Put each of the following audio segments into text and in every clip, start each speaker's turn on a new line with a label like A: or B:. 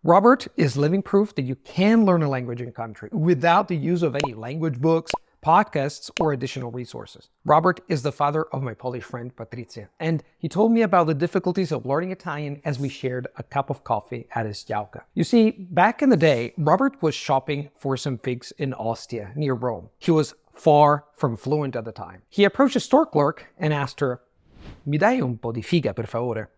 A: Robert is living proof that you can learn a language in country without the use of any language books, podcasts, or additional resources. Robert is the father of my Polish friend Patrycja, and he told me about the difficulties of learning Italian as we shared a cup of coffee at his działka. You see, back in the day, Robert was shopping for some figs in Ostia, near Rome. He was far from fluent at the time. He approached a store clerk and asked her, "Mi dai un po' di figa, per favore?"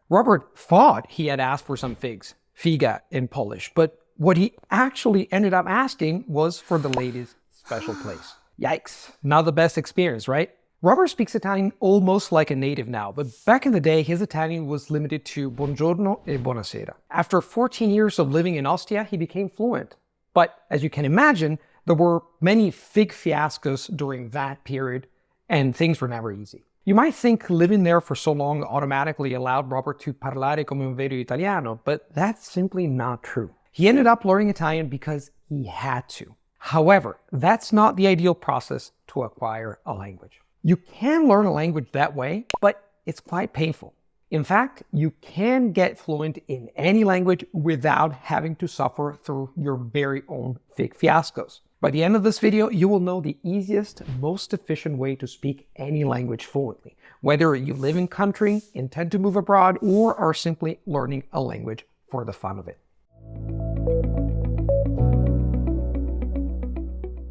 A: Robert thought he had asked for some figs, figa in Polish, but what he actually ended up asking was for the lady's special place. Yikes, not the best experience, right? Robert speaks Italian almost like a native now, but back in the day, his Italian was limited to buongiorno e buonasera. After 14 years of living in Ostia, he became fluent. But as you can imagine, there were many fig fiascos during that period, and things were never easy. You might think living there for so long automatically allowed Robert to parlare come un vero italiano, but that's simply not true. He ended up learning Italian because he had to. However, that's not the ideal process to acquire a language. You can learn a language that way, but it's quite painful. In fact, you can get fluent in any language without having to suffer through your very own fig fiascos. By the end of this video, you will know the easiest, most efficient way to speak any language fluently, whether you live in country, intend to move abroad, or are simply learning a language for the fun of it.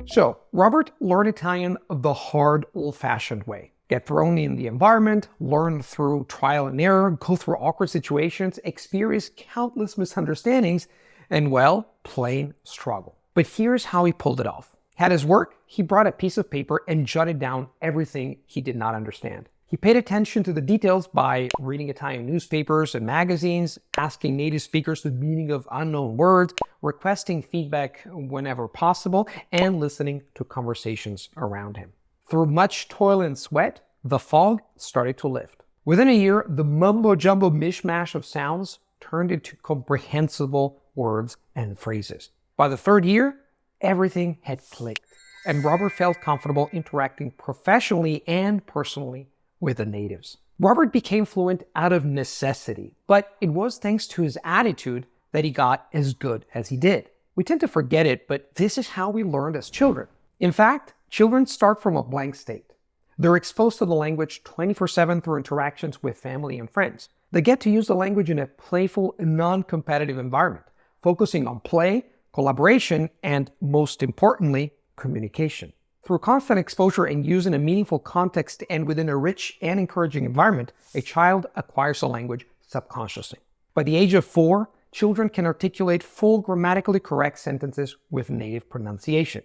A: So, Robert learned Italian the hard, old-fashioned way. Get thrown in the environment, learn through trial and error, go through awkward situations, experience countless misunderstandings, and, well, plain struggle. But here's how he pulled it off. At his work, he brought a piece of paper and jotted down everything he did not understand. He paid attention to the details by reading Italian newspapers and magazines, asking native speakers the meaning of unknown words, requesting feedback whenever possible, and listening to conversations around him. Through much toil and sweat, the fog started to lift. Within a year, the mumbo-jumbo mishmash of sounds turned into comprehensible words and phrases. By the third year, everything had clicked, and Robert felt comfortable interacting professionally and personally with the natives. Robert became fluent out of necessity, but it was thanks to his attitude that he got as good as he did. We tend to forget it, but this is how we learned as children. In fact, children start from a blank state. They're exposed to the language 24/7 through interactions with family and friends. They get to use the language in a playful, non-competitive environment, focusing on play, collaboration, and most importantly, communication. Through constant exposure and use in a meaningful context and within a rich and encouraging environment, a child acquires a language subconsciously. By the age of 4, children can articulate full grammatically correct sentences with native pronunciation.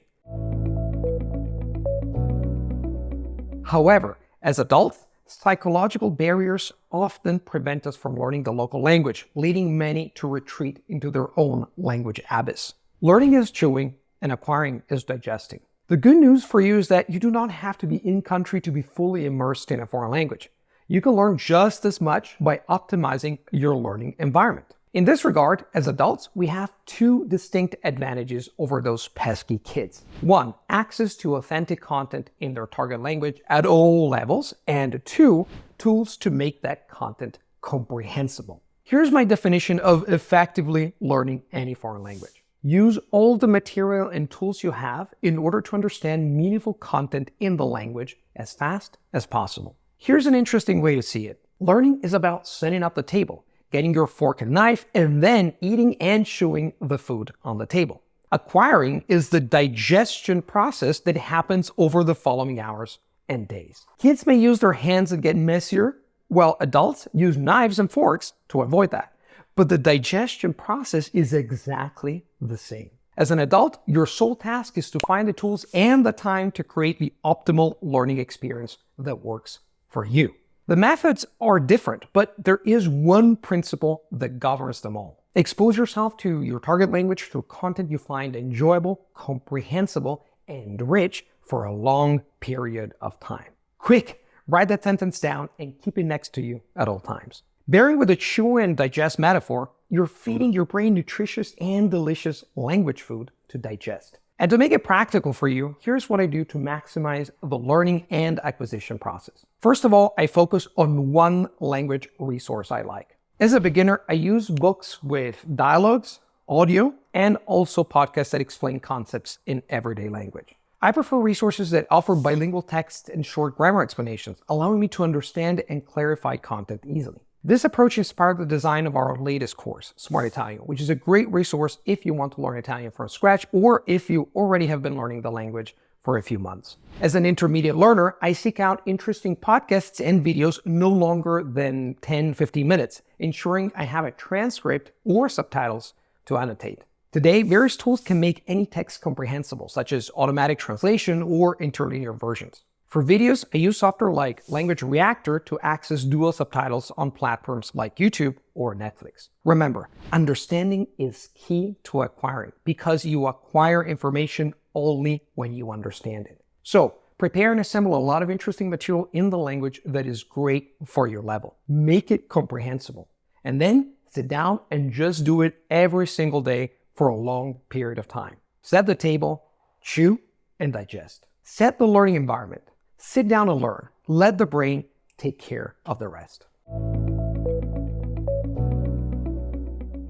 A: However, as adults, psychological barriers often prevent us from learning the local language, leading many to retreat into their own language abyss. Learning is chewing and acquiring is digesting. The good news for you is that you do not have to be in country to be fully immersed in a foreign language. You can learn just as much by optimizing your learning environment. In this regard, as adults, we have 2 distinct advantages over those pesky kids. 1, access to authentic content in their target language at all levels, and 2, tools to make that content comprehensible. Here's my definition of effectively learning any foreign language. Use all the material and tools you have in order to understand meaningful content in the language as fast as possible. Here's an interesting way to see it. Learning is about setting up the table, getting your fork and knife, and then eating and chewing the food on the table. Acquiring is the digestion process that happens over the following hours and days. Kids may use their hands and get messier, while adults use knives and forks to avoid that. But the digestion process is exactly the same. As an adult, your sole task is to find the tools and the time to create the optimal learning experience that works for you. The methods are different, but there is one principle that governs them all. Expose yourself to your target language through content you find enjoyable, comprehensible, and rich for a long period of time. Quick, write that sentence down and keep it next to you at all times. Bearing with the chew and digest metaphor, you're feeding your brain nutritious and delicious language food to digest. And to make it practical for you, here's what I do to maximize the learning and acquisition process. First of all, I focus on one language resource I like. As a beginner, I use books with dialogues, audio, and also podcasts that explain concepts in everyday language. I prefer resources that offer bilingual text and short grammar explanations, allowing me to understand and clarify content easily. This approach inspired the design of our latest course, Smart Italian, which is a great resource if you want to learn Italian from scratch or if you already have been learning the language for a few months. As an intermediate learner, I seek out interesting podcasts and videos no longer than 10-15 minutes, ensuring I have a transcript or subtitles to annotate. Today, various tools can make any text comprehensible, such as automatic translation or interlinear versions. For videos, I use software like Language Reactor to access dual subtitles on platforms like YouTube or Netflix. Remember, understanding is key to acquiring because you acquire information only when you understand it. So, prepare and assemble a lot of interesting material in the language that is great for your level. Make it comprehensible. And then sit down and just do it every single day for a long period of time. Set the table, chew, and digest. Set the learning environment. Sit down and learn. Let the brain take care of the rest.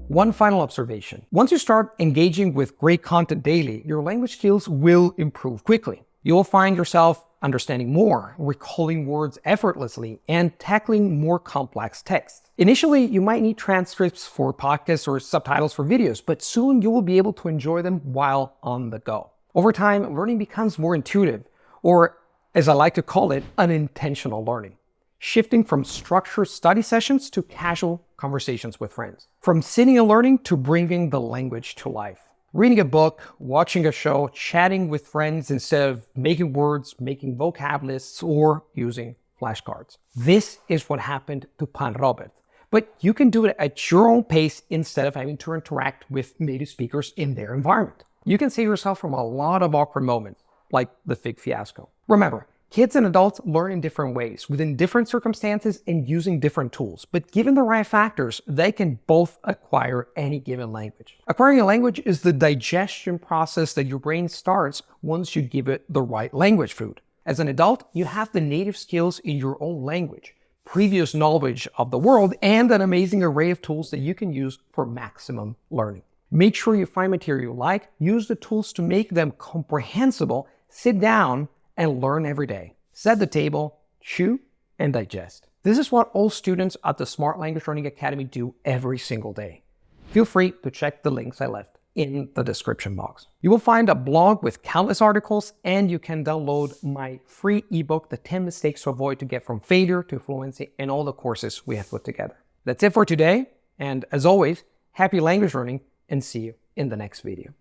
A: One final observation. Once you start engaging with great content daily, your language skills will improve quickly. You will find yourself understanding more, recalling words effortlessly, and tackling more complex texts. Initially, you might need transcripts for podcasts or subtitles for videos, but soon you will be able to enjoy them while on the go. Over time, learning becomes more intuitive, or as I like to call it, unintentional learning, shifting from structured study sessions to casual conversations with friends, from sitting and learning to bringing the language to life. Reading a book, watching a show, chatting with friends instead of making words, making vocab lists, or using flashcards. This is what happened to Pan Robert. But you can do it at your own pace instead of having to interact with native speakers in their environment. You can save yourself from a lot of awkward moments, like the fig fiasco. Remember, kids and adults learn in different ways, within different circumstances and using different tools. But given the right factors, they can both acquire any given language. Acquiring a language is the digestion process that your brain starts once you give it the right language food. As an adult, you have the native skills in your own language, previous knowledge of the world, and an amazing array of tools that you can use for maximum learning. Make sure you find material you like, use the tools to make them comprehensible, sit down, and learn every day. Set the table, chew, and digest. This is what all students at the Smart Language Learning Academy do every single day. Feel free to check the links I left in the description box. You will find a blog with countless articles, and you can download my free ebook, The 10 Mistakes to Avoid to Get from Failure to Fluency, and all the courses we have put together. That's it for today, and as always, happy language learning, and see you in the next video.